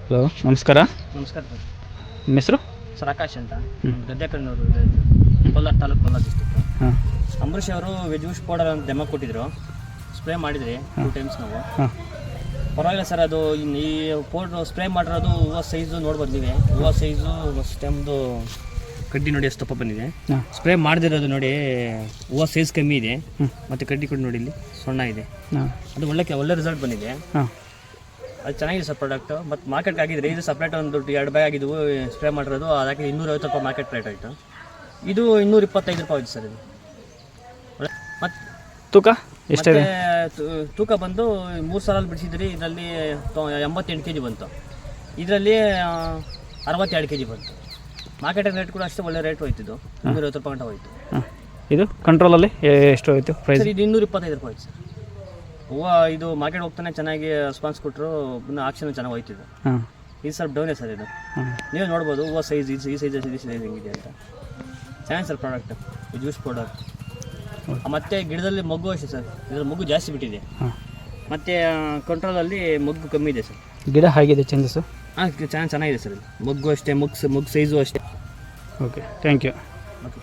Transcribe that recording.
Hello, ನಮಸ್ಕಾರ. ನಮಸ್ಕಾರ sir. ನಿಮ್ಮ ಹೆಸರು? ಸರ್ ಆಕಾಶ್ ಅಂತ, ಗದ್ದೆಕಣ್ಣೂರು, ಕೋಲಾರ ತಾಲೂಕು, ಕೋಲಾರ ಡಿಸ್ಟ್ರಿಕ್ಟ್. ಹಾಂ. ಅಂಬರೀಷ್ ಅವರು ವೆಜ್ ಯೂಸ್ ಪೌಡರ್ ಅಂತ ಡೆಮೋ ಕೊಟ್ಟಿದ್ರು, ಸ್ಪ್ರೇ ಮಾಡಿದ್ರಿ 2 ಟೈಮ್ಸ್ ನಾವು. ಹಾಂ. ಪರವಾಗಿಲ್ಲ ಸರ್. ಅದು ಈ ಪೌಡ್ರ್ ಸ್ಪ್ರೇ ಮಾಡಿರೋದು ಹೂವು ಸೈಜು ನೋಡ್ಬೋದು ನೀವೇ. ಹೂವು ಸೈಜು ಸ್ಟೆಮ್ದು ಕಡ್ಡಿ ನೋಡಿ ಎಷ್ಟು ದಪ್ಪ ಬಂದಿದೆ. ಹಾಂ. ಸ್ಪ್ರೇ ಮಾಡದಿರೋದು ನೋಡಿ ಹೂವು ಸೈಜ್ ಕಮ್ಮಿ ಇದೆ, ಮತ್ತು ಕಡ್ಡಿ ಕೂಡ ನೋಡಿ ಇಲ್ಲಿ ಸಣ್ಣ ಇದೆ. ಹಾಂ. ಅದು ಒಳ್ಳೆ ರಿಸಲ್ಟ್ ಬಂದಿದೆ. ಹಾಂ. ಅದು ಚೆನ್ನಾಗಿದೆ ಸರ್ ಪ್ರಾಡಕ್ಟು. ಮತ್ತು ಮಾರ್ಕೆಟ್ಗೆ ಆಗಿದ್ರೆ ಇದು ಸಪ್ರೇಟ್ ಒಂದು 2 ಬ್ಯಾಗ್ ಆಗಿದ್ವು ಸ್ಪ್ರೇ ಮಾಡಿರೋದು, ಅದಕ್ಕೆ 250 ರೂಪಾಯಿ ಮಾರ್ಕೆಟ್ ರೇಟ್ ಆಯಿತು. ಇದು 225 ರೂಪಾಯಿ ಆಯಿತು ಸರ್ ಇದು. ಮತ್ತು ತೂಕ ಎಷ್ಟಿದೆ? ತೂಕ ಬಂದು 3 ಸಾಲಲ್ಲಿ ಬಿಡಿಸಿದ್ರಿ. ಇದರಲ್ಲಿ 88 kg ಬಂತು, ಇದರಲ್ಲಿ 62 kg ಬಂತು. ಮಾರ್ಕೆಟಿಂಗ್ ರೇಟ್ ಕೂಡ ಅಷ್ಟೇ ಒಳ್ಳೆ ರೇಟ್ ಹೋಯ್ತಿದ್ದು, 250 ರೂಪಾಯಿ ಗಂಟೆ ಹೋಯ್ತು. ಹಾಂ. ಇದು ಕಂಟ್ರೋಲಲ್ಲಿ ಎಷ್ಟು ಹೋಯ್ತು ಪ್ರೈಸ್? ಸರ್ ಇದು 225 ರೂಪಾಯಿ ಆಯ್ತು ಸರ್. ಹೂವು ಇದು ಮಾರ್ಕೆಟ್ ಹೋಗ್ತಾನೆ ಚೆನ್ನಾಗಿ ರೆಸ್ಪಾನ್ಸ್ ಕೊಟ್ಟರು, ಇನ್ನು ಆಕ್ಷನ್ ಚೆನ್ನಾಗಿ ಹೋಯ್ತಿದ್ದು. ಹಾಂ. ಇದು ಸ್ವಲ್ಪ ಡೌನೇ ಸರ್ ಇದು. ಹಾಂ. ನೀವೇ ನೋಡ್ಬೋದು ಹೂವು ಸೈಜ್ ಈ ಸೈಜ್ ಹೆಂಗಿದೆ ಅಂತ. ಚೆನ್ನಾಗಿ ಸರ್ ಪ್ರಾಡಕ್ಟ್ ಜ್ಯೂಸ್ ಪೌಡರ್. ಮತ್ತು ಗಿಡದಲ್ಲಿ ಮಗ್ಗು ಅಷ್ಟೇ ಸರ್, ಇದರಲ್ಲಿ ಮಗ್ಗು ಜಾಸ್ತಿ ಬಿಟ್ಟಿದೆ. ಹಾಂ. ಮತ್ತು ಕಂಟ್ರೋಲಲ್ಲಿ ಮಗ್ಗು ಕಮ್ಮಿ ಇದೆ ಸರ್. ಗಿಡ ಆಗಿದೆ ಚೇಂಜಸ್ಸು? ಹಾಂ, ಚೆನ್ನಾಗಿದೆ ಸರ್ ಇದು. ಮಗ್ಗು ಅಷ್ಟೇ, ಮಗ್ಗು ಸೈಜು ಅಷ್ಟೇ. Okay, thank you. ಓಕೆ.